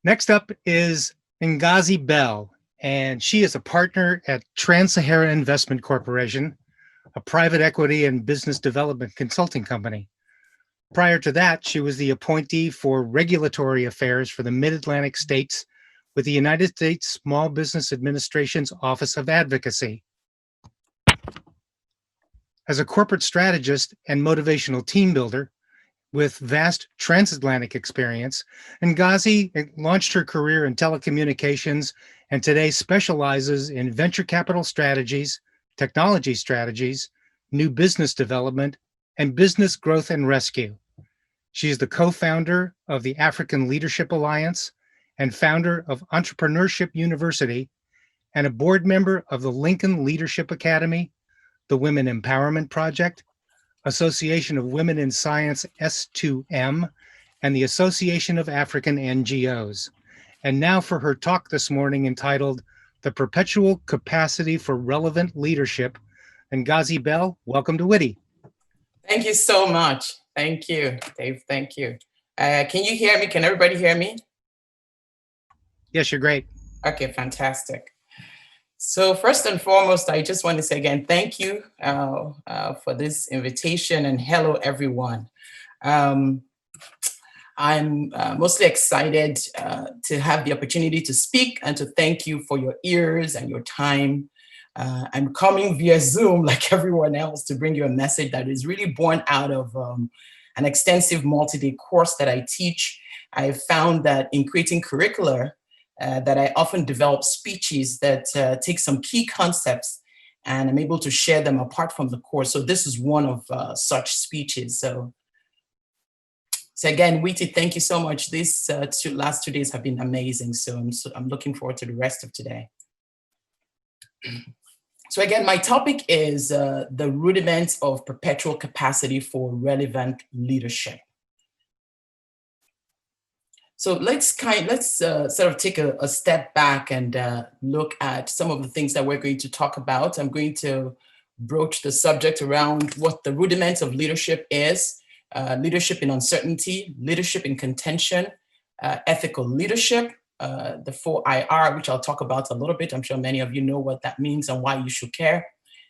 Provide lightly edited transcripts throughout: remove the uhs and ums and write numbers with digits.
Next up is Ngazi Bell, and she is a partner at Trans-Sahara Investment Corporation, a private equity and business development consulting company. Prior to that, she was the appointee for regulatory affairs for the Mid-Atlantic states with the United States Small Business Administration's Office of Advocacy. As a corporate strategist and motivational team builder with vast transatlantic experience, Ngazi launched her career in telecommunications and today specializes in venture capital strategies, technology strategies, new business development, and business growth and rescue. She is the co-founder of the African Leadership Alliance and founder of Entrepreneurship University and a board member of the Lincoln Leadership Academy, the Women Empowerment Project, Association of Women in Science S2M, and the Association of African NGOs. And now for her talk this morning entitled The Perpetual Capacity for Relevant Leadership. Ngazi Bell, welcome to Witty. Thank you so much. Thank you, Dave. Thank you. Can you hear me? Can everybody hear me? Yes, you're great. Okay, fantastic. So first and foremost, I just want to say again, thank you for this invitation and hello, everyone. I'm mostly excited to have the opportunity to speak and to thank you for your ears and your time. I'm coming via Zoom like everyone else to bring you a message that is really born out of an extensive multi-day course that I teach. I found that in creating curricula, that I often develop speeches that take some key concepts and I'm able to share them apart from the course. So this is one of such speeches. So again, Witty, thank you so much. These last 2 days have been amazing. So I'm looking forward to the rest of today. So again, my topic is the rudiments of perpetual capacity for relevant leadership. So let's sort of take a step back and look at some of the things that we're going to talk about. I'm going to broach the subject around what the rudiments of leadership is, leadership in uncertainty, leadership in contention, ethical leadership, the 4IR, which I'll talk about a little bit. I'm sure many of you know what that means and why you should care.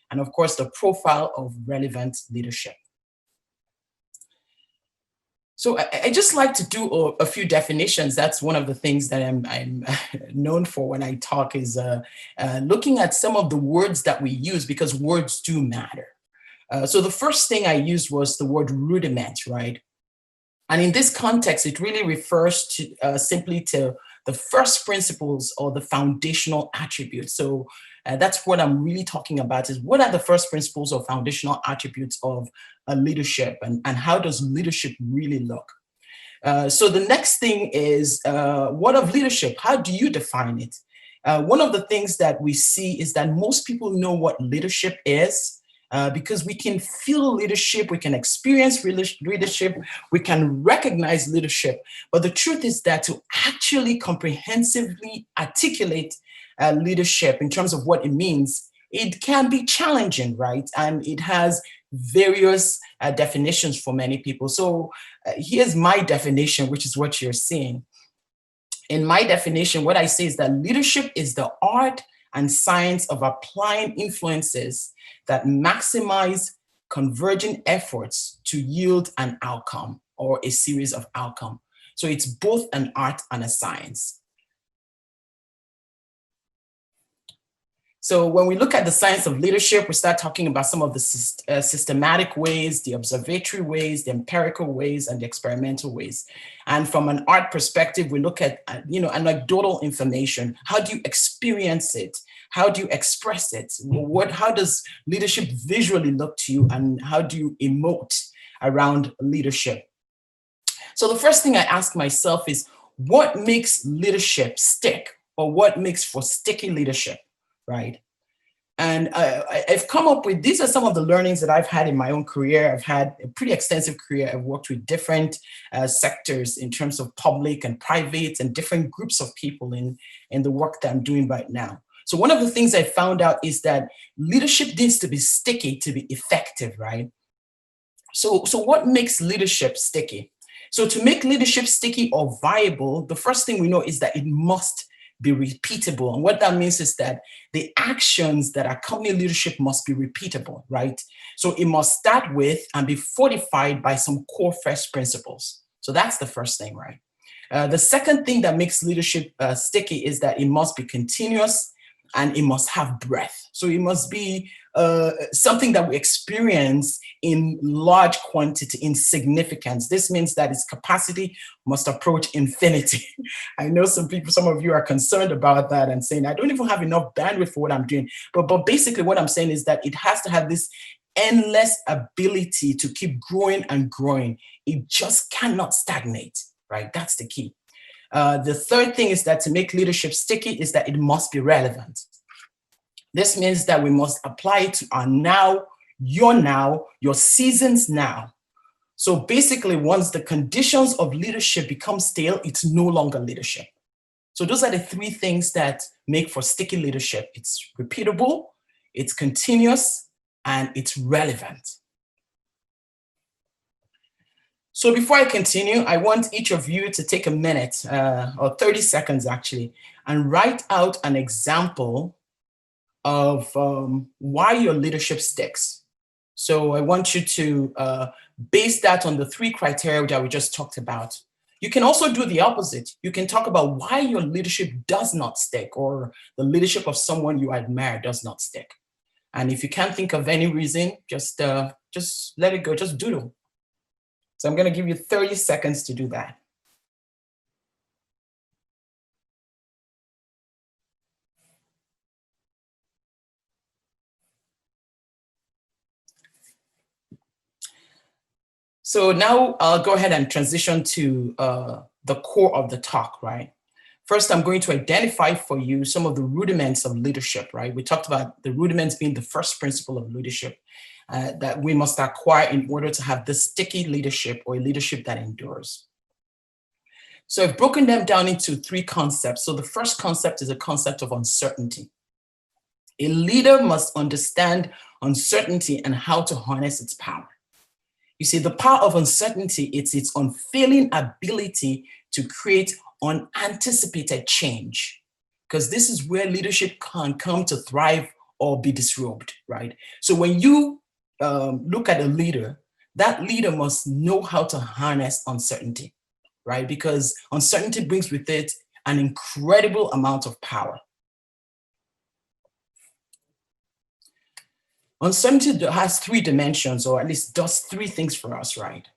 And of course, the profile of relevant leadership. So I just like to do a few definitions. That's one of the things that I'm known for when I talk is looking at some of the words that we use because words do matter. So the first thing I used was the word rudiment, right? And in this context, it really refers to simply to the first principles or the foundational attributes. So that's what I'm really talking about is what are the first principles or foundational attributes of a leadership and how does leadership really look? So the next thing is what of leadership? How do you define it? One of the things that we see is that most people know what leadership is because we can feel leadership, we can experience leadership, we can recognize leadership. But the truth is that to actually comprehensively articulate leadership in terms of what it means, it can be challenging, right? And it has various definitions for many people. So here's my definition, which is what you're seeing. In my definition, what I say is that leadership is the art and science of applying influences that maximize converging efforts to yield an outcome or a series of outcomes. So it's both an art and a science. So when we look at the science of leadership, we start talking about some of the systematic ways, the observatory ways, the empirical ways, and the experimental ways. And from an art perspective, we look at anecdotal information. How do you experience it? How do you express it? How does leadership visually look to you? And how do you emote around leadership? So the first thing I ask myself is, what makes leadership stick? Or what makes for sticky leadership? Right. And I've come up with, these are some of the learnings that I've had in my own career. I've had a pretty extensive career. I've worked with different sectors in terms of public and private and different groups of people in the work that I'm doing right now. So one of the things I found out is that leadership needs to be sticky to be effective, right? So what makes leadership sticky? So to make leadership sticky or viable, the first thing we know is that it must be repeatable. And what that means is that the actions that accompany leadership must be repeatable, right? So it must start with and be fortified by some core first principles. So that's the first thing, right? The second thing that makes leadership sticky is that it must be continuous and it must have breadth. So it must be something that we experience in large quantity, in significance. This means that its capacity must approach infinity. I know some of you are concerned about that and saying, I don't even have enough bandwidth for what I'm doing. But basically what I'm saying is that it has to have this endless ability to keep growing and growing. It just cannot stagnate, right? That's the key. The third thing is that to make leadership sticky is that it must be relevant. This means that we must apply it to our now, your seasons now. So basically, once the conditions of leadership become stale, it's no longer leadership. So those are the three things that make for sticky leadership. It's repeatable, it's continuous, and it's relevant. So before I continue, I want each of you to take a minute, or 30 seconds actually, and write out an example of why your leadership sticks. So I want you to base that on the three criteria that we just talked about. You can also do the opposite. You can talk about why your leadership does not stick, or the leadership of someone you admire does not stick. And if you can't think of any reason, just let it go, just doodle. So I'm going to give you 30 seconds to do that. So now I'll go ahead and transition to the core of the talk, right? First, I'm going to identify for you some of the rudiments of leadership, right? We talked about the rudiments being the first principle of leadership that we must acquire in order to have this sticky leadership, or a leadership that endures. So I've broken them down into three concepts. So the first concept is a concept of uncertainty. A leader must understand uncertainty and how to harness its power. You see, the power of uncertainty, it's its unfailing ability to create unanticipated change, because this is where leadership can come to thrive or be disrobed, right? So when you look at a leader, that leader must know how to harness uncertainty, right? Because uncertainty brings with it an incredible amount of power. Uncertainty has three dimensions, or at least does three things for us, right?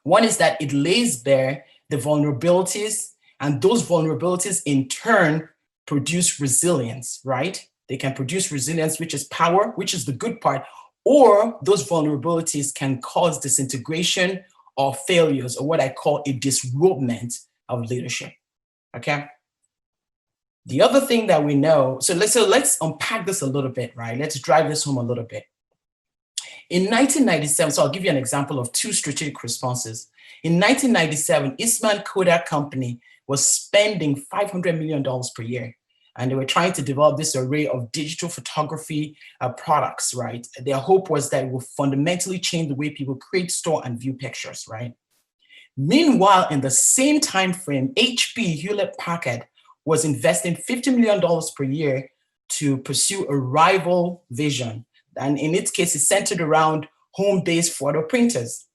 One is that it lays bare the vulnerabilities, and those vulnerabilities in turn produce resilience, right? They can produce resilience, which is power, which is the good part, or those vulnerabilities can cause disintegration or failures, or what I call a disrobement of leadership, okay? The other thing that we know, so let's unpack this a little bit, right? Let's drive this home a little bit. In 1997, so I'll give you an example of two strategic responses. In 1997, Eastman Kodak Company was spending $500 million per year, and they were trying to develop this array of digital photography products, right? Their hope was that it would fundamentally change the way people create, store, and view pictures, right? Meanwhile, in the same time frame, HP Hewlett-Packard was investing $50 million per year to pursue a rival vision. And in its case, it's centered around home-based photo printers.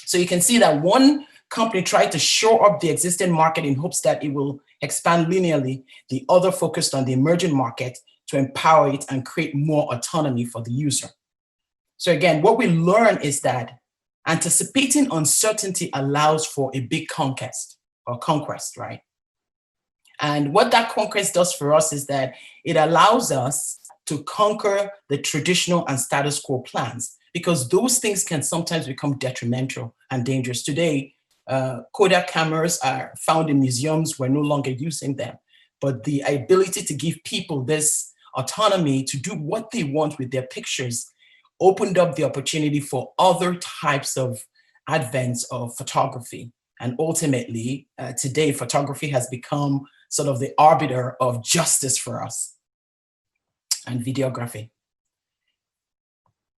So you can see that one company tried to shore up the existing market in hopes that it will expand linearly. The other focused on the emerging market to empower it and create more autonomy for the user. So again, what we learn is that anticipating uncertainty allows for a big conquest, right? And what that conquest does for us is that it allows us to conquer the traditional and status quo plans, because those things can sometimes become detrimental and dangerous. Today, Kodak cameras are found in museums. We're no longer using them. But the ability to give people this autonomy to do what they want with their pictures opened up the opportunity for other types of advents of photography. And ultimately, today, photography has become sort of the arbiter of justice for us, and videography.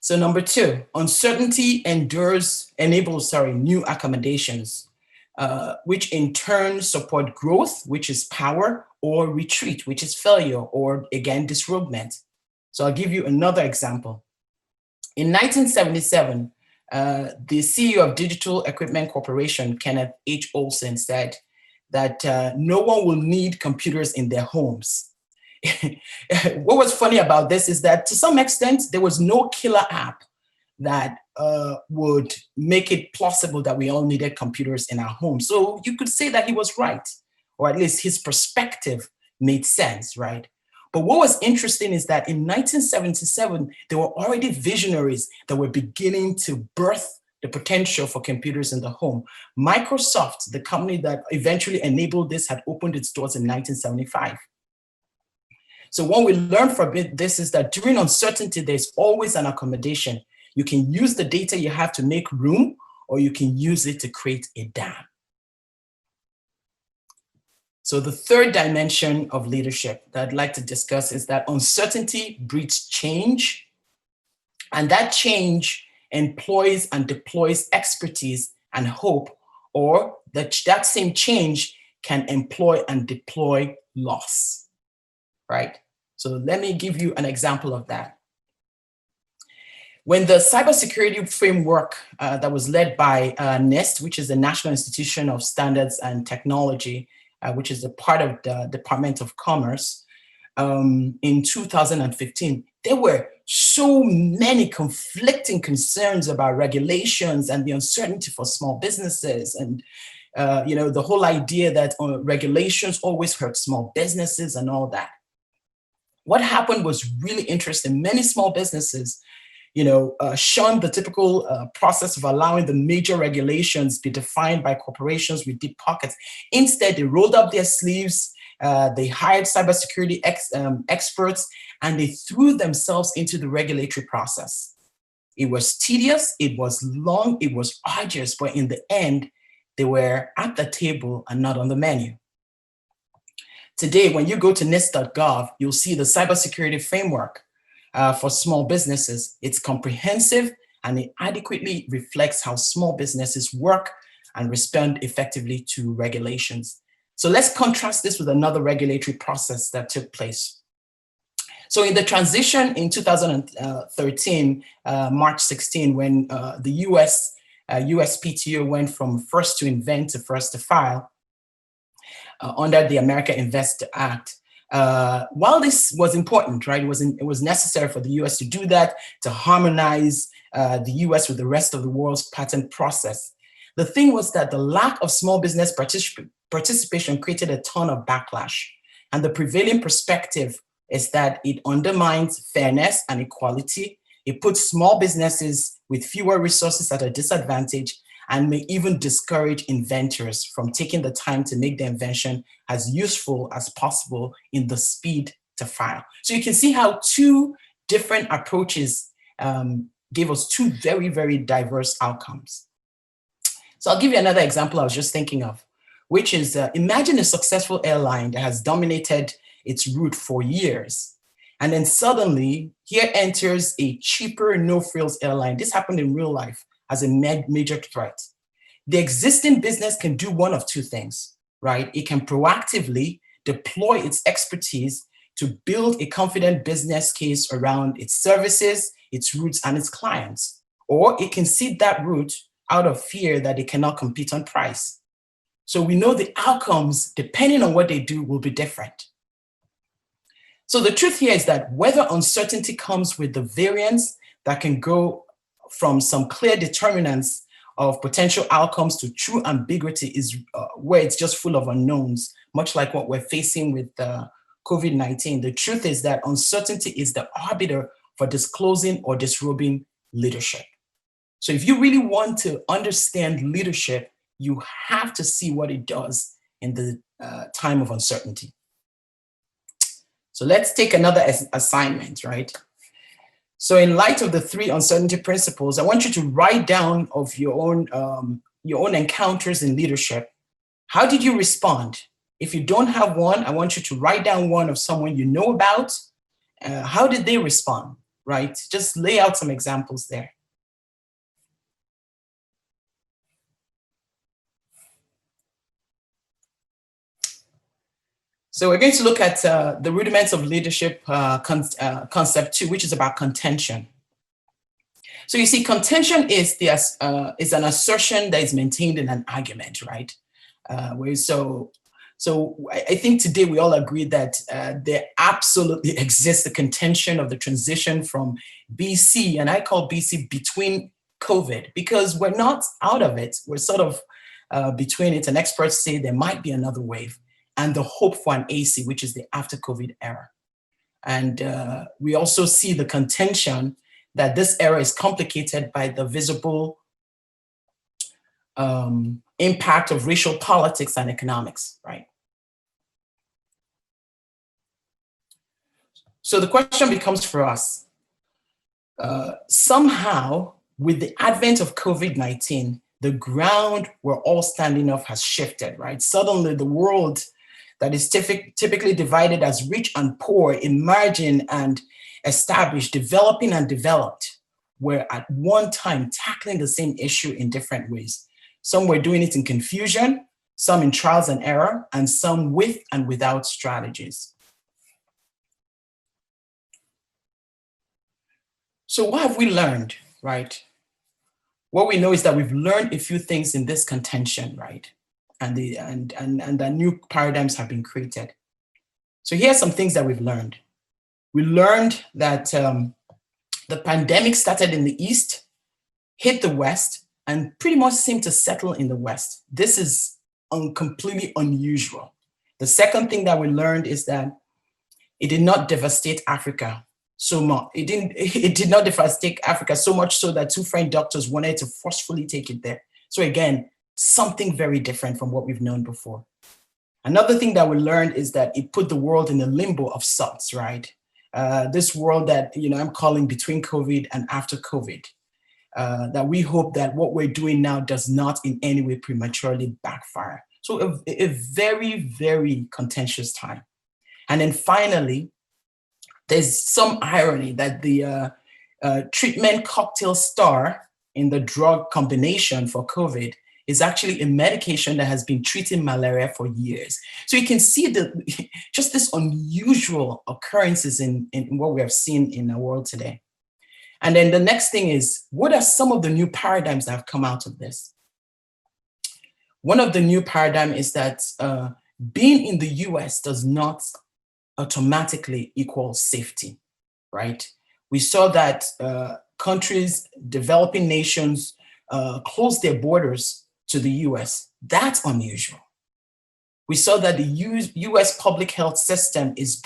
So number two, uncertainty enables new accommodations, which in turn support growth, which is power, or retreat, which is failure, or again, disrobement. So I'll give you another example. In 1977, the CEO of Digital Equipment Corporation, Kenneth H. Olson, said that no one will need computers in their homes. What was funny about this is that to some extent, there was no killer app that would make it plausible that we all needed computers in our homes. So you could say that he was right, or at least his perspective made sense, right? But what was interesting is that in 1977, there were already visionaries that were beginning to birth the potential for computers in the home. Microsoft, the company that eventually enabled this, had opened its doors in 1975. So what we learned from this is that during uncertainty, there's always an accommodation. You can use the data you have to make room, or you can use it to create a dam. So the third dimension of leadership that I'd like to discuss is that uncertainty breeds change, and that change employs and deploys expertise and hope, or that same change can employ and deploy loss, right? So let me give you an example of that. When the cybersecurity framework that was led by NIST, which is the National Institution of Standards and Technology, which is a part of the Department of Commerce, in 2015, there were so many conflicting concerns about regulations and the uncertainty for small businesses, and the whole idea that regulations always hurt small businesses and all that. What happened was really interesting. Many small businesses shunned the typical process of allowing the major regulations be defined by corporations with deep pockets. Instead, they rolled up their sleeves, they hired cybersecurity experts, and they threw themselves into the regulatory process. It was tedious, it was long, it was arduous, but in the end, they were at the table and not on the menu. Today, when you go to NIST.gov, you'll see the cybersecurity framework for small businesses. It's comprehensive, and it adequately reflects how small businesses work and respond effectively to regulations. So let's contrast this with another regulatory process that took place. So in the transition in 2013, March 16, when the USPTO went from first to invent to first to file under the America Invest Act, while this was important, right, it was necessary for the US to do that, to harmonize the US with the rest of the world's patent process. The thing was that the lack of small business participation created a ton of backlash. And the prevailing perspective is that it undermines fairness and equality. It puts small businesses with fewer resources at a disadvantage, and may even discourage inventors from taking the time to make the invention as useful as possible in the speed to file. So you can see how two different approaches gave us two very, very diverse outcomes. So I'll give you another example I was just thinking of, which is imagine a successful airline that has dominated its route for years. And then suddenly here enters a cheaper, no-frills airline. This happened in real life as a major threat. The existing business can do one of two things, right? It can proactively deploy its expertise to build a confident business case around its services, its routes, and its clients. Or it can cede that route out of fear that it cannot compete on price. So we know the outcomes, depending on what they do, will be different. So the truth here is that whether uncertainty comes with the variance that can go from some clear determinants of potential outcomes to true ambiguity is where it's just full of unknowns, much like what we're facing with COVID-19. The truth is that uncertainty is the arbiter for disclosing or disrobing leadership. So if you really want to understand leadership, you have to see what it does in the time of uncertainty. So let's take another assignment, right? So in light of the three uncertainty principles, I want you to write down of your own encounters in leadership. How did you respond? If you don't have one, I want you to write down one of someone you know about. How did they respond? right? Just lay out some examples there. So we're going to look at the rudiments of leadership concept 2, which is about contention. So you see, contention is an assertion that is maintained in an argument, right? So I think today we all agree that there absolutely exists a contention of the transition from BC, and I call BC between COVID, because we're not out of it. We're sort of between it, and experts say there might be another wave, and the hope for an AC, which is the after COVID era. And we also see the contention that this era is complicated by the visible impact of racial politics and economics, right? So the question becomes for us, somehow with the advent of COVID-19, the ground we're all standing off has shifted, right? Suddenly the world that is typically divided as rich and poor, emerging and established, developing and developed, were at one time tackling the same issue in different ways. Some were doing it in confusion, some in trials and error, and some with and without strategies. So what have we learned, right? What we know is that we've learned a few things in this contention, right? And the new paradigms have been created. So here's some things that we've learned. We learned that the pandemic started in the East, hit the West, and pretty much seemed to settle in the West. This is completely unusual. The second thing that we learned is that it did not devastate Africa so much. It did not devastate Africa so much so that 2 French doctors wanted to forcefully take it there. So again, something very different from what we've known before. Another thing that we learned is that it put the world in a limbo of sorts, right? This world that I'm calling between COVID and after COVID, that we hope that what we're doing now does not in any way prematurely backfire. So a very, very contentious time. And then finally, there's some irony that the treatment cocktail star in the drug combination for COVID is actually a medication that has been treating malaria for years. So you can see just this unusual occurrences in what we have seen in the world today. And then the next thing is, what are some of the new paradigms that have come out of this? One of the new paradigm is that being in the US does not automatically equal safety, right? We saw that countries, developing nations, close their borders to the US. That's unusual. We saw that the US public health system is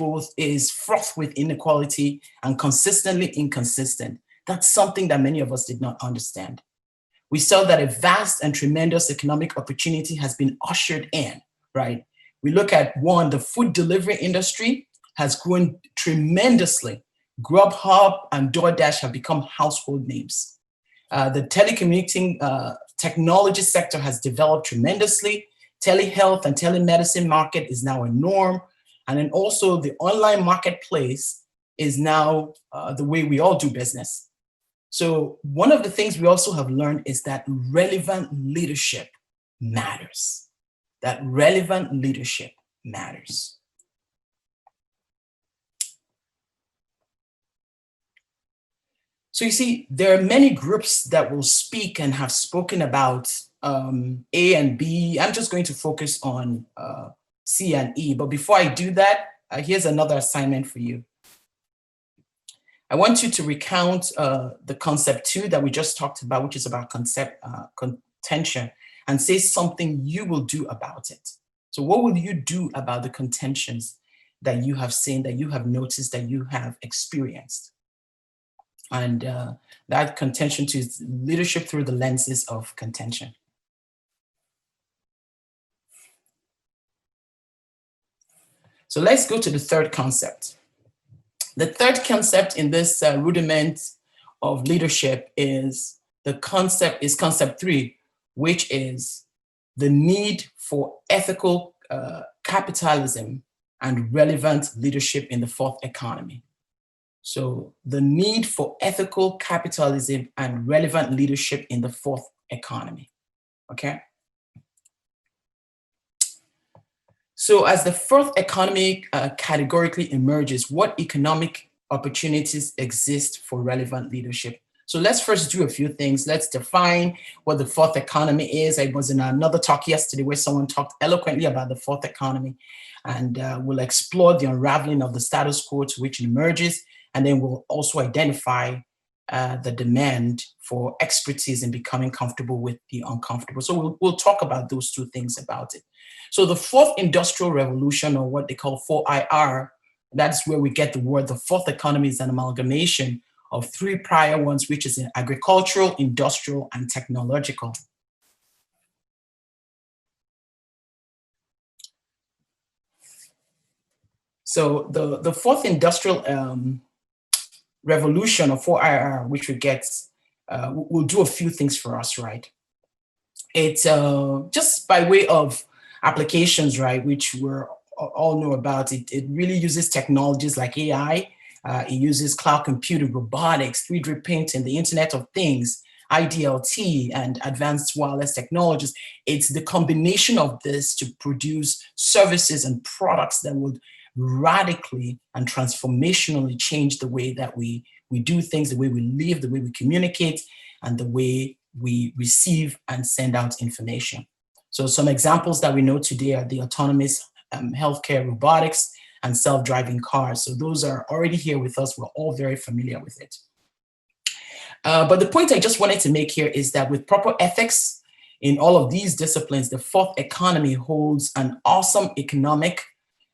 fraught with inequality and consistently inconsistent. That's something that many of us did not understand. We saw that a vast and tremendous economic opportunity has been ushered in, right? We look at the food delivery industry has grown tremendously. Grubhub and DoorDash have become household names. The telecommuting technology sector has developed tremendously. Telehealth and telemedicine market is now a norm. And then also the online marketplace is now the way we all do business. So one of the things we also have learned is that relevant leadership matters. That relevant leadership matters. So you see, there are many groups that will speak and have spoken about A and B. I'm just going to focus on C and E. But before I do that, here's another assignment for you. I want you to recount the concept 2 that we just talked about, which is about contention, and say something you will do about it. So what will you do about the contentions that you have seen, that you have noticed, that you have experienced? And that contention to leadership through the lenses of contention. So let's go to the third concept. The third concept in this rudiment of leadership is concept 3, which is the need for ethical capitalism and relevant leadership in the fourth economy. So the need for ethical capitalism and relevant leadership in the fourth economy. Okay. So as the fourth economy categorically emerges, what economic opportunities exist for relevant leadership? So let's first do a few things. Let's define what the fourth economy is. I was in another talk yesterday where someone talked eloquently about the fourth economy, and we'll explore the unraveling of the status quo to which it emerges. And then we'll also identify the demand for expertise in becoming comfortable with the uncomfortable. So we'll talk about those two things about it. So the fourth industrial revolution, or what they call 4IR, that's where we get the word. The fourth economy is an amalgamation of three prior ones, which is in agricultural, industrial, and technological. So the fourth industrial revolution, or 4IR, which we get, will do a few things for us, right? It's just by way of applications, right, which we're all know about. It really uses technologies like AI. It uses cloud computing, robotics, 3D printing, the Internet of Things, IDLT, and advanced wireless technologies. It's the combination of this to produce services and products that would radically and transformationally change the way that we do things, the way we live, the way we communicate, and the way we receive and send out information. So some examples that we know today are the autonomous healthcare, robotics, and self-driving cars. So those are already here with us. We're all very familiar with it. But the point I just wanted to make here is that with proper ethics in all of these disciplines, the fourth economy holds an awesome economic,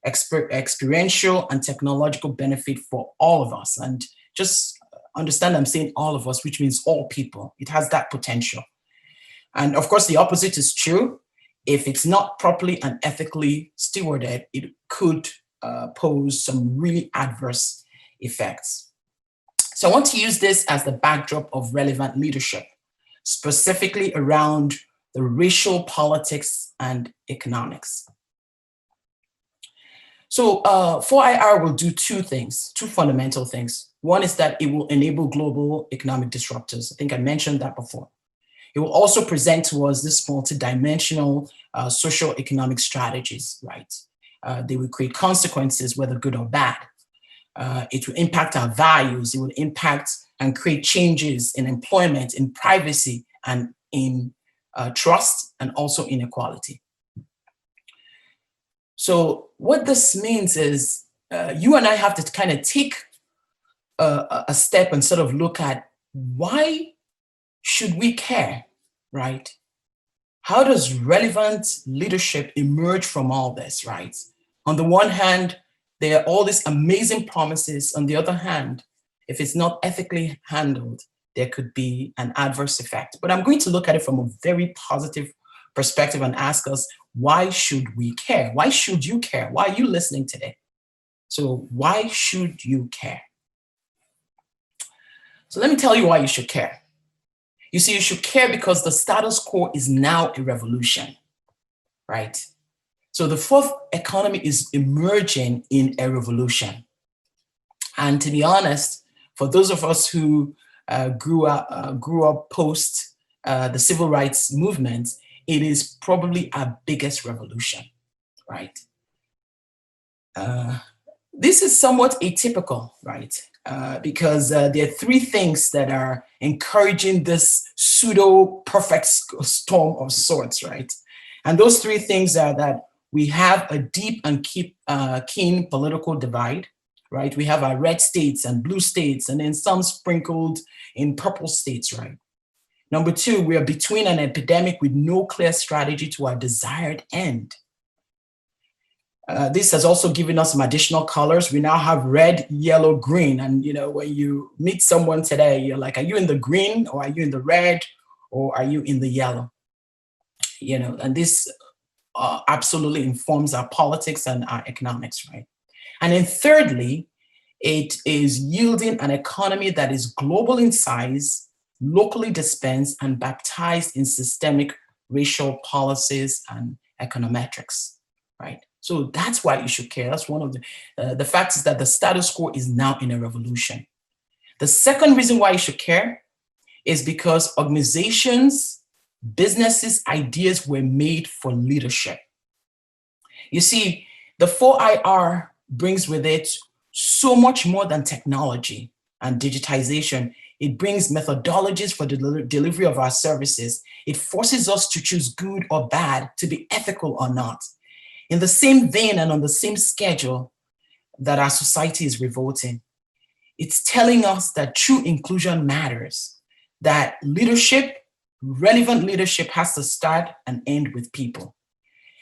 experiential, and technological benefit for all of us. And just understand I'm saying all of us, which means all people. It has that potential. And of course, the opposite is true. If it's not properly and ethically stewarded, it could pose some really adverse effects. So I want to use this as the backdrop of relevant leadership, specifically around the racial politics and economics. So 4IR will do two things, two fundamental things. One is that it will enable global economic disruptors. I think I mentioned that before. It will also present to us this multidimensional social economic strategies, right? They will create consequences, whether good or bad. It will impact our values. It will impact and create changes in employment, in privacy, and in trust, and also inequality. So what this means is you and I have to kind of take a step and sort of look at, why should we care, right? How does relevant leadership emerge from all this, right? On the one hand, there are all these amazing promises. On the other hand, if it's not ethically handled, there could be an adverse effect. But I'm going to look at it from a very positive perspective and ask us, why should we care? Why should you care? Why are you listening today? So why should you care? So let me tell you why you should care. You see, you should care because the status quo is now a revolution, right? So the fourth economy is emerging in a revolution. And to be honest, for those of us who grew up post the civil rights movement, it is probably our biggest revolution, right? This is somewhat atypical, right? Because there are three things that are encouraging this pseudo-perfect storm of sorts, right? And those three things are that we have a deep and keen political divide, right? We have our red states and blue states, and then some sprinkled in purple states, right? Number two, we are between an epidemic with no clear strategy to our desired end. This has also given us some additional colors. We now have red, yellow, green. And when you meet someone today, you're like, are you in the green, or are you in the red, or are you in the yellow? And this absolutely informs our politics and our economics, right? And then thirdly, it is yielding an economy that is global in size, locally dispensed, and baptized in systemic racial policies and econometrics, right? So that's why you should care. That's one of the facts is that the status quo is now in a revolution. The second reason why you should care is because organizations, businesses, ideas were made for leadership. You see, the 4IR brings with it so much more than technology and digitization. It brings methodologies for the delivery of our services. It forces us to choose good or bad, to be ethical or not. In the same vein and on the same schedule that our society is revolting, it's telling us that true inclusion matters, that leadership, relevant leadership, has to start and end with people,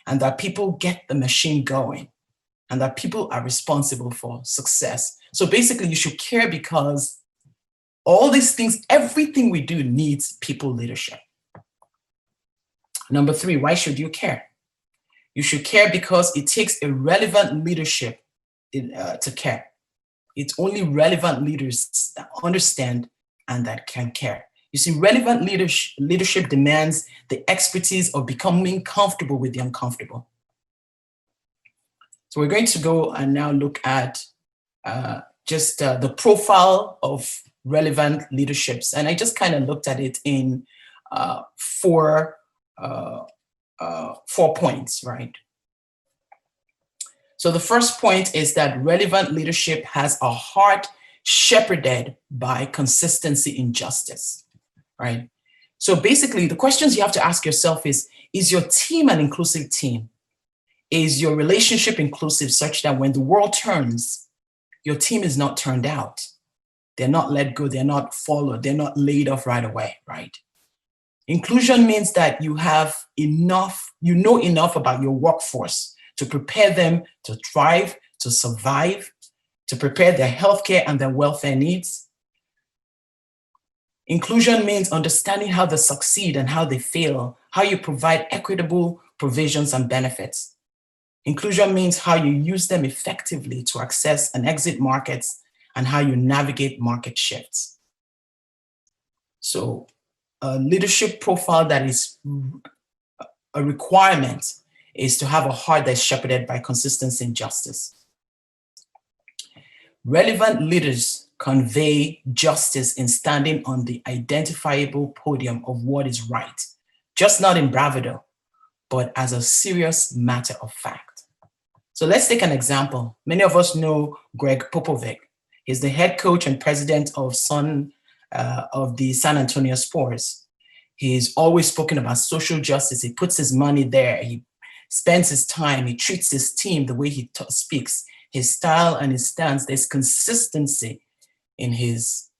and that people get the machine going, and that people are responsible for success. So basically, you should care because all these things, everything we do needs people leadership. Number 3, why should you care? You should care because it takes a relevant leadership to care. It's only relevant leaders that understand and that can care. You see, relevant leadership demands the expertise of becoming comfortable with the uncomfortable. So we're going to go and now look at just the profile of relevant leaderships. And I just kind of looked at it in 4 points, right? So the first point is that relevant leadership has a heart shepherded by consistency in justice, right? So basically, the questions you have to ask yourself is your team an inclusive team? Is your relationship inclusive such that when the world turns, your team is not turned out? They're not let go, they're not followed, they're not laid off right away, right? Inclusion means that you have enough, you know enough about your workforce to prepare them to thrive, to survive, to prepare their healthcare and their welfare needs. Inclusion means understanding how they succeed and how they fail, how you provide equitable provisions and benefits. Inclusion means how you use them effectively to access and exit markets and how you navigate market shifts. So a leadership profile that is a requirement is to have a heart that's shepherded by consistency and justice. Relevant leaders convey justice in standing on the identifiable podium of what is right, just not in bravado, but as a serious matter of fact. So let's take an example. Many of us know Greg Popovich. He's the head coach and president of the San Antonio Spurs. He's always spoken about social justice. He puts his money there. He spends his time. He treats his team the way he speaks. His style and his stance, there's consistency in his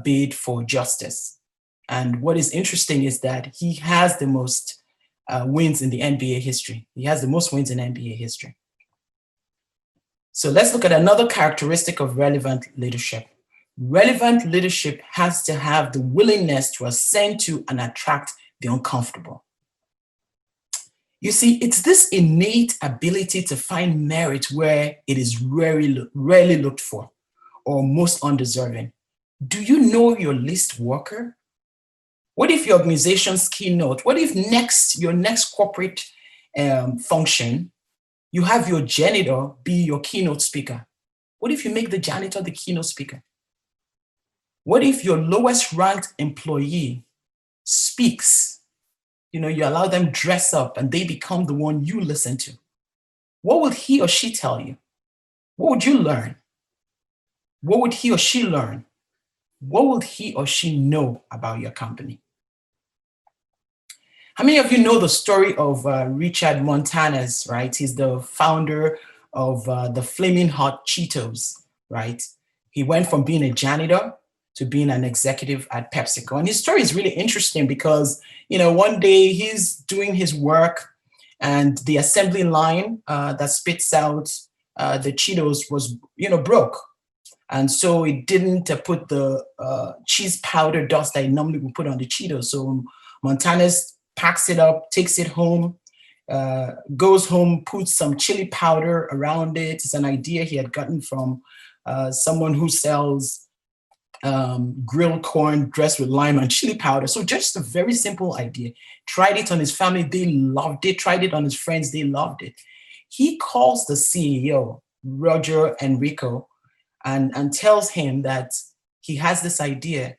bid for justice. And what is interesting is that he has the most wins in the NBA history. He has the most wins in NBA history. So let's look at another characteristic of relevant leadership. Relevant leadership has to have the willingness to ascend to and attract the uncomfortable. You see, it's this innate ability to find merit where it is rarely looked for or most undeserving. Do you know your least worker? What if your organization's keynote, what if your next corporate function, you have your janitor be your keynote speaker? What if you make the janitor the keynote speaker? What if your lowest ranked employee speaks? You allow them dress up and they become the one you listen to. What would he or she tell you? What would you learn? What would he or she learn? What would he or she know about your company? How many of you know the story of Richard Montanez, right? He's the founder of the Flaming Hot Cheetos, right? He went from being a janitor to being an executive at PepsiCo. And his story is really interesting because, one day he's doing his work and the assembly line that spits out the Cheetos was, broke. And so it didn't put the cheese powder dust that it normally would put on the Cheetos. So Montanez packs it up, takes it home, goes home, puts some chili powder around it. It's an idea he had gotten from someone who sells grilled corn dressed with lime and chili powder. So just a very simple idea. Tried it on his family, they loved it. Tried it on his friends, they loved it. he calls the CEO, Roger Enrico, and tells him that he has this idea.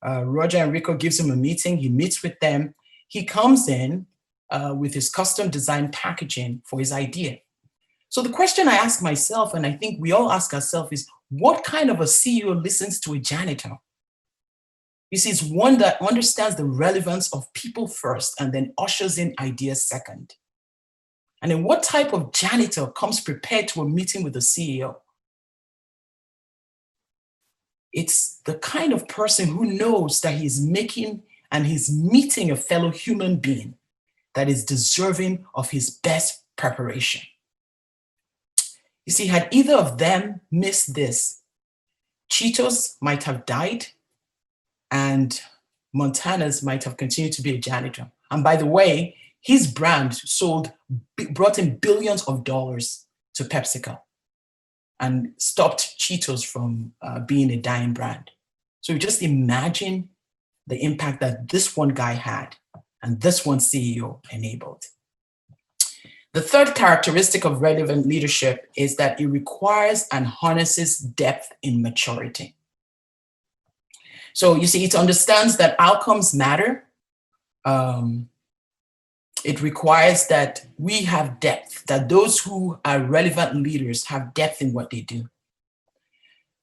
Roger Enrico gives him a meeting. He meets with them. He comes in with his custom designed packaging for his idea. So the question I ask myself, and I think we all ask ourselves, is what kind of a CEO listens to a janitor? You see, it's one that understands the relevance of people first and then ushers in ideas second. And then what type of janitor comes prepared to a meeting with the CEO? It's the kind of person who knows that he's making and he's meeting a fellow human being that is deserving of his best preparation. You see, had either of them missed this, Cheetos might have died and Montana's might have continued to be a janitor. And by the way, his brand brought in billions of dollars to PepsiCo and stopped Cheetos from being a dying brand. So you just imagine the impact that this one guy had and this one CEO enabled. The third characteristic of relevant leadership is that it requires and harnesses depth in maturity. So you see, it understands that outcomes matter. It requires that we have depth, that those who are relevant leaders have depth in what they do.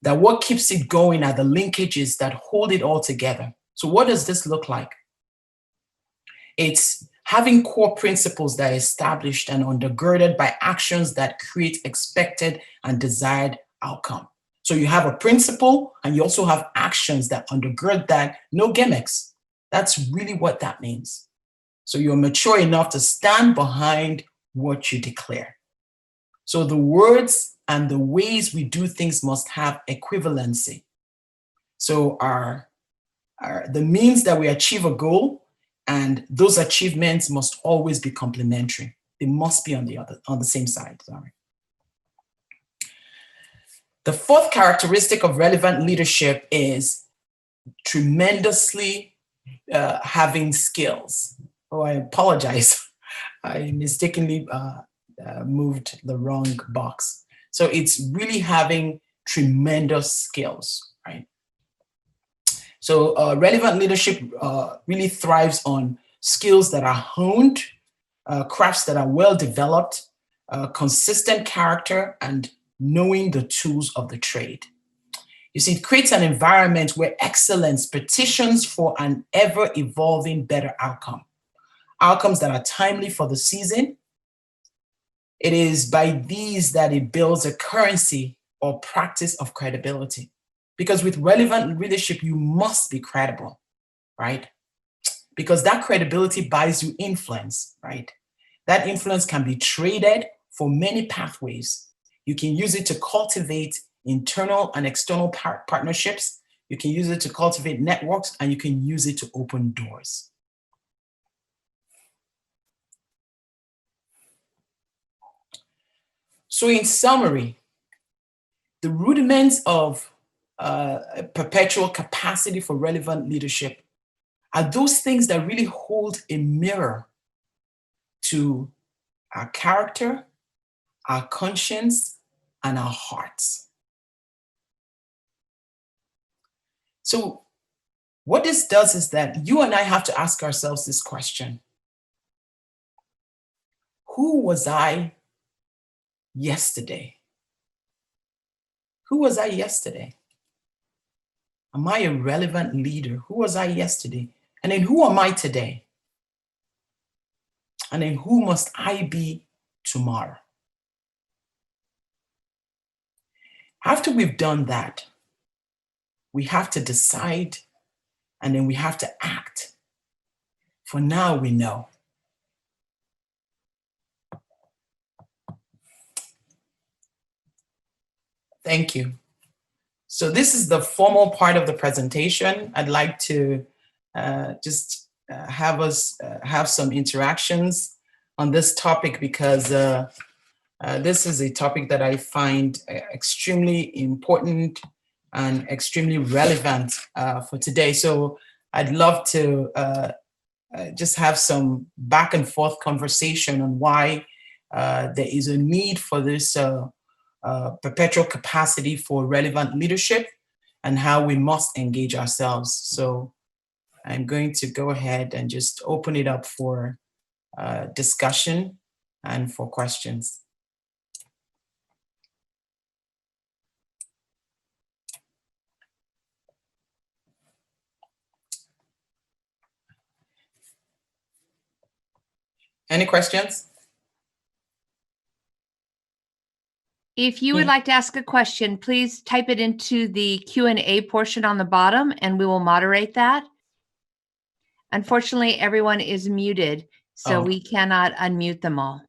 That what keeps it going are the linkages that hold it all together. So what does this look like? It's having core principles that are established and undergirded by actions that create expected and desired outcome. So you have a principle and you also have actions that undergird that, no gimmicks. That's really what that means. So you're mature enough to stand behind what you declare. So the words and the ways we do things must have equivalency. So the means that we achieve a goal and those achievements must always be complementary. They must be on the same side, sorry. The fourth characteristic of relevant leadership is tremendously having skills. Oh, I apologize. I mistakenly moved the wrong box. So it's really having tremendous skills, right? So relevant leadership really thrives on skills that are honed, crafts that are well developed, consistent character, and knowing the tools of the trade. You see, it creates an environment where excellence petitions for an ever-evolving better outcome. Outcomes that are timely for the season. It is by these that it builds a currency or practice of credibility. Because with relevant leadership, you must be credible, right? Because that credibility buys you influence, right? That influence can be traded for many pathways. You can use it to cultivate internal and external partnerships. You can use it to cultivate networks, and you can use it to open doors. So in summary, the rudiments of perpetual capacity for relevant leadership are those things that really hold a mirror to our character, our conscience, and our hearts. So what this does is that you and I have to ask ourselves this question. Who was I yesterday? Who was I yesterday? Am I a relevant leader? Who was I yesterday? And then who am I today? And then who must I be tomorrow? After we've done that, we have to decide and then we have to act. For now, we know. Thank you. So this is the formal part of the presentation. I'd like to just have us have some interactions on this topic because this is a topic that I find extremely important and extremely relevant for today. So I'd love to just have some back and forth conversation on why there is a need for this perpetual capacity for relevant leadership and how we must engage ourselves. So I'm going to go ahead and just open it up for discussion and for questions. Any questions? If you would like to ask a question, please type it into the Q&A portion on the bottom and we will moderate that. Unfortunately, everyone is muted, so we cannot unmute them all.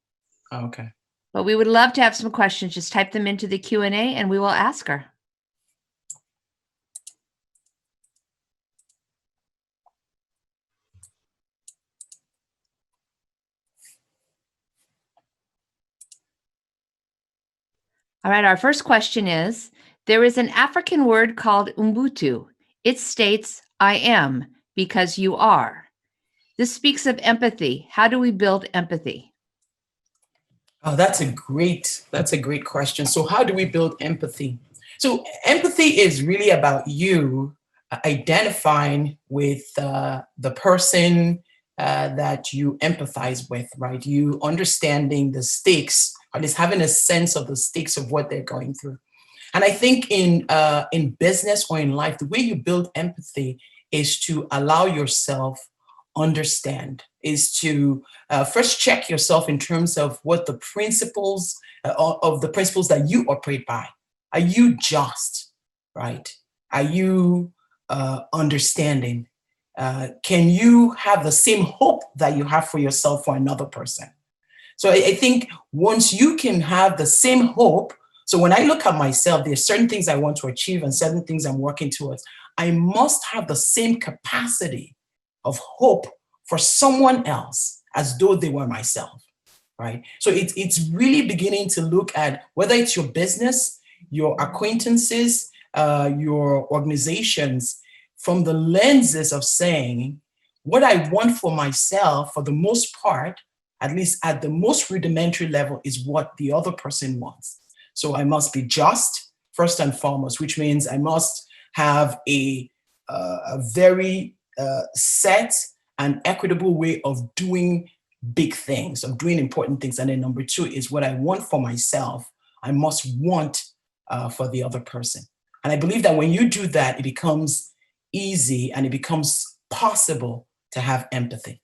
Okay. But we would love to have some questions. Just type them into the Q&A and we will ask her. All right, our first question is, there is an African word called Ubuntu. It states, I am, because you are. This speaks of empathy. How do we build empathy? Oh, that's a great question. So how do we build empathy? So empathy is really about you identifying with the person that you empathize with, right? You understanding the stakes, or at least having a sense of the stakes of what they're going through. And I think in business or in life, the way you build empathy is to allow yourself understand, is to first check yourself in terms of what the principles of the principles that you operate by. Are you just, right? Are you understanding? Can you have the same hope that you have for yourself for another person? So I think once you can have the same hope, so when I look at myself, there's certain things I want to achieve and certain things I'm working towards. I must have the same capacity of hope for someone else as though they were myself, right? So it's really beginning to look at whether it's your business, your acquaintances, your organizations, from the lenses of saying, what I want for myself, for the most part, at least at the most rudimentary level, is what the other person wants. So I must be just, first and foremost, which means I must have a very set and equitable way of doing big things, of doing important things. And then number two is what I want for myself, I must want for the other person. And I believe that when you do that, it becomes easy and it becomes possible to have empathy.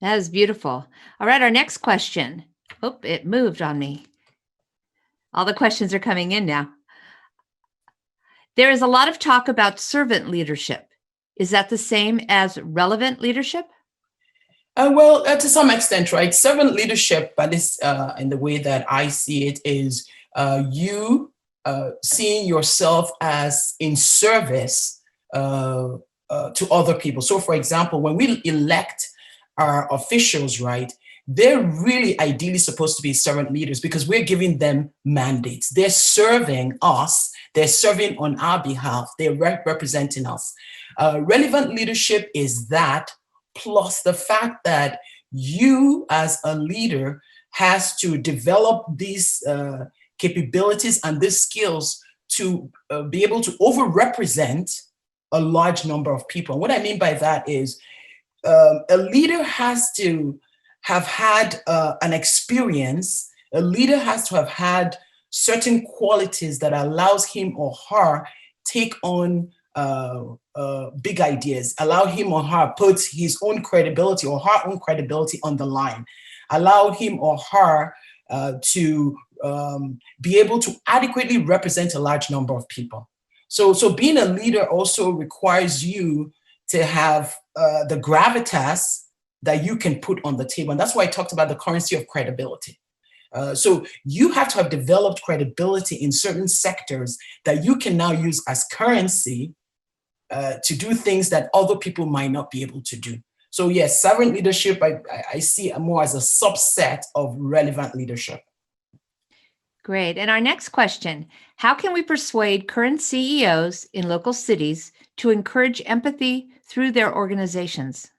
That is beautiful. All right, our next question. Oh, it moved on me. All the questions are coming in now. There is a lot of talk about servant leadership. Is that the same as relevant leadership? Well, to some extent, right? Servant leadership, at least in the way that I see it, is you seeing yourself as in service to other people. So, for example, when we elect our officials, right, they're really ideally supposed to be servant leaders because we're giving them mandates. They're serving us. They're serving on our behalf. They're representing us. Relevant leadership is that, plus the fact that you as a leader has to develop these capabilities and these skills to be able to overrepresent a large number of people. And what I mean by that is a leader has to have had an experience. A leader has to have had certain qualities that allows him or her take on big ideas, allow him or her put his own credibility or her own credibility on the line, allow him or her to be able to adequately represent a large number of people. So being a leader also requires you to have the gravitas that you can put on the table. And that's why I talked about the currency of credibility. So you have to have developed credibility in certain sectors that you can now use as currency to do things that other people might not be able to do. So yes, servant leadership, I see it more as a subset of relevant leadership. Great. And our next question, how can we persuade current CEOs in local cities to encourage empathy through their organizations?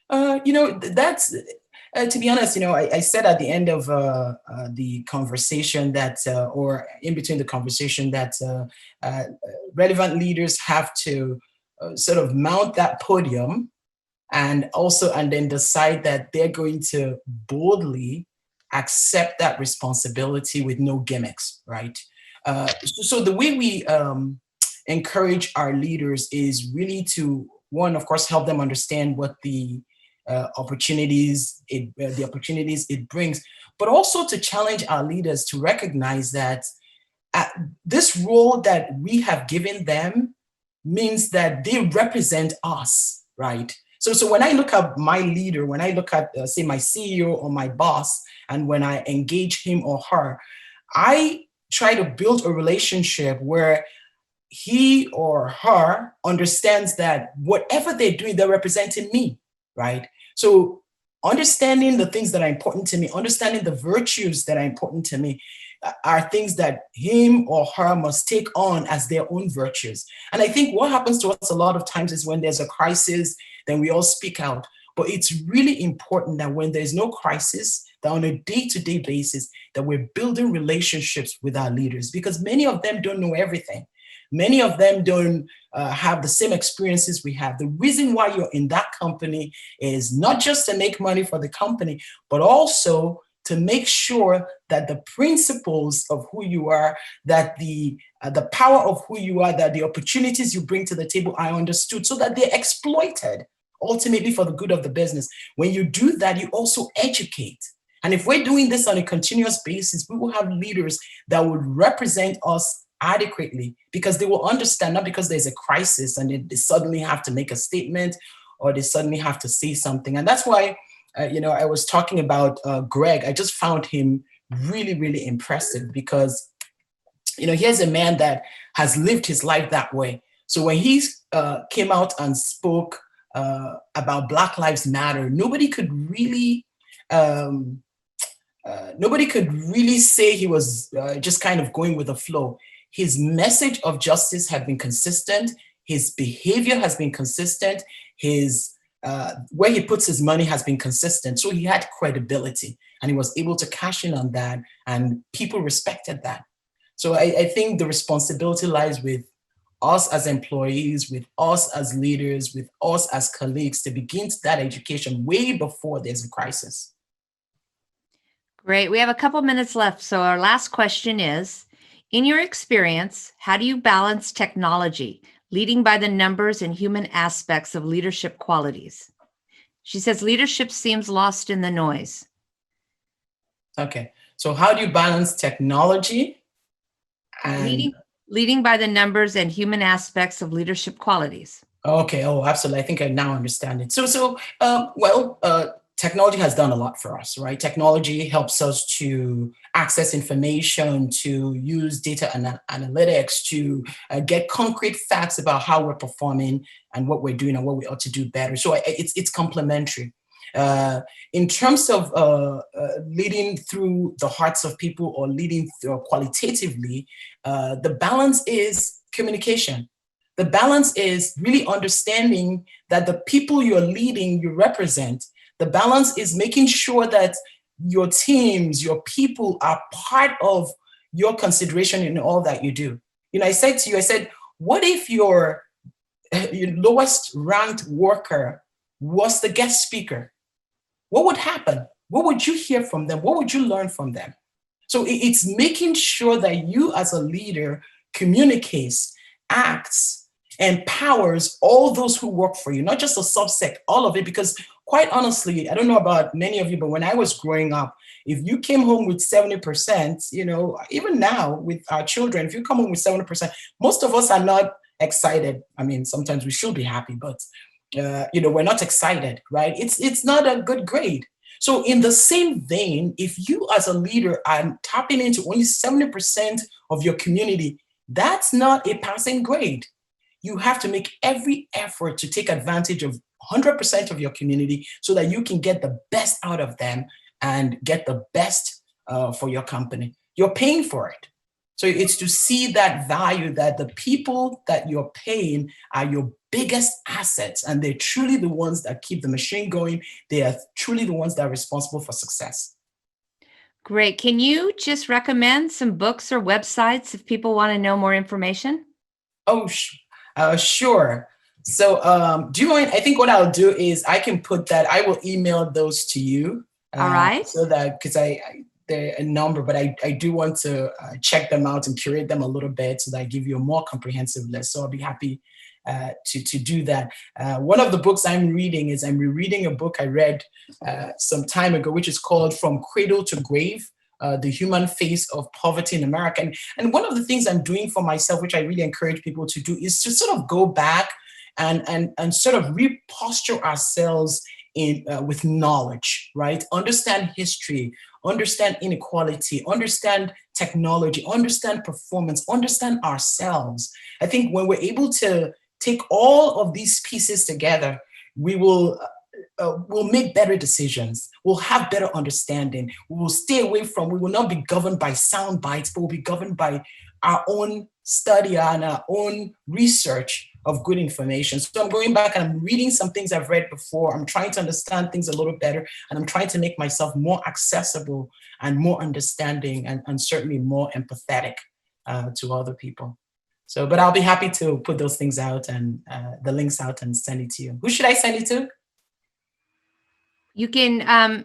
That's To be honest, I said at the end of the conversation that, or in between the conversation, that relevant leaders have to sort of mount that podium and then decide that they're going to boldly accept that responsibility with no gimmicks, right? So the way we encourage our leaders is really to, one, of course, help them understand what the opportunities it brings, but also to challenge our leaders to recognize that this role that we have given them means that they represent us, right? So when I look at my leader, when I look at, say, my CEO or my boss, and when I engage him or her, I try to build a relationship where he or her understands that whatever they're doing, they're representing me, right? So understanding the things that are important to me, understanding the virtues that are important to me, are things that him or her must take on as their own virtues. And I think what happens to us a lot of times is when there's a crisis, then we all speak out. But it's really important that when there's no crisis, that on a day-to-day basis, that we're building relationships with our leaders, because many of them don't know everything. Many of them don't have the same experiences we have. The reason why you're in that company is not just to make money for the company, but also to make sure that the principles of who you are, that the power of who you are, that the opportunities you bring to the table are understood, so that they're exploited ultimately for the good of the business. When you do that, you also educate. And if we're doing this on a continuous basis, we will have leaders that would represent us adequately, because they will understand, not because there's a crisis and they suddenly have to make a statement or they suddenly have to say something. And that's why, I was talking about Greg. I just found him really, really impressive, because, here's a man that has lived his life that way. So when he came out and spoke about Black Lives Matter, nobody could really say he was just kind of going with the flow. His message of justice had been consistent. His behavior has been consistent. His where he puts his money has been consistent. So he had credibility, and he was able to cash in on that, and people respected that. So I think the responsibility lies with us as employees, with us as leaders, with us as colleagues, to begin that education way before there's a crisis. Great. We have a couple minutes left. So our last question is, in your experience, how do you balance technology, leading by the numbers, and human aspects of leadership qualities? She says leadership seems lost in the noise. Okay. So how do you balance technology and leading by the numbers and human aspects of leadership qualities? Okay. Oh, absolutely. I think I now understand it. Technology has done a lot for us, right? Technology helps us to access information, to use data analytics, to get concrete facts about how we're performing and what we're doing and what we ought to do better. So it's complementary. In terms of leading through the hearts of people, or leading qualitatively, the balance is communication. The balance is really understanding that the people you're leading, you represent. The balance is making sure that your teams, your people are part of your consideration in all that you do. I said to you, what if your lowest ranked worker was the guest speaker? What would happen? What would you hear from them? What would you learn from them? So it's making sure that you as a leader communicates, acts, empowers all those who work for you, not just a subset, all of it. Because quite honestly, I don't know about many of you, but when I was growing up, if you came home with 70%, even now with our children, if you come home with 70%, most of us are not excited. I mean, sometimes we should be happy, but we're not excited, right? It's not a good grade. So in the same vein, if you as a leader are tapping into only 70% of your community, that's not a passing grade. You have to make every effort to take advantage of 100% of your community so that you can get the best out of them and get the best for your company. You're paying for it. So it's to see that value that the people that you're paying are your biggest assets, and they're truly the ones that keep the machine going. They are truly the ones that are responsible for success. Great. Can you just recommend some books or websites if people want to know more information? Oh, sure. So do you mind? I think what I'll do is I can put that, I will email those to you. All right. So that, because they're a number, but I do want to check them out and curate them a little bit so that I give you a more comprehensive list. So I'll be happy to do that. One of the books I'm reading is I'm rereading a book I read some time ago, which is called From Cradle to Grave, The Human Face of Poverty in America. And one of the things I'm doing for myself, which I really encourage people to do, is to sort of go back and sort of reposture ourselves with knowledge, right? Understand history, understand inequality, understand technology, understand performance, understand ourselves. I think when we're able to take all of these pieces together, we will we'll make better decisions. We'll have better understanding. We will not be governed by sound bites, but we'll be governed by our own study and our own research of good information. So I'm going back and I'm reading some things I've read before. I'm trying to understand things a little better, and I'm trying to make myself more accessible and more understanding and certainly more empathetic to other people. So, but I'll be happy to put those things out and the links out and send it to you. Who should I send it to? You can,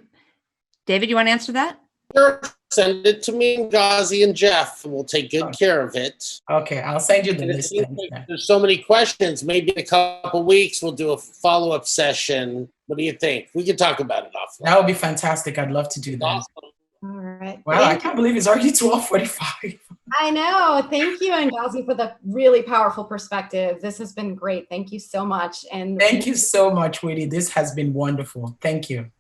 David, you want to answer that? Sure. Send it to me, Ghazi and Jeff, and we'll take good care of it. Okay, I'll send you the And list. there's so many questions. Maybe in a couple weeks we'll do a follow-up session. What do you think? We can talk about it offline. That would be fantastic. I'd love to do that. Awesome. All right. Wow, I can't believe it's already 12:45. I know. Thank you, Ngozi, for the really powerful perspective. This has been great. Thank you so much. And Thank you so much, Witty. This has been wonderful. Thank you.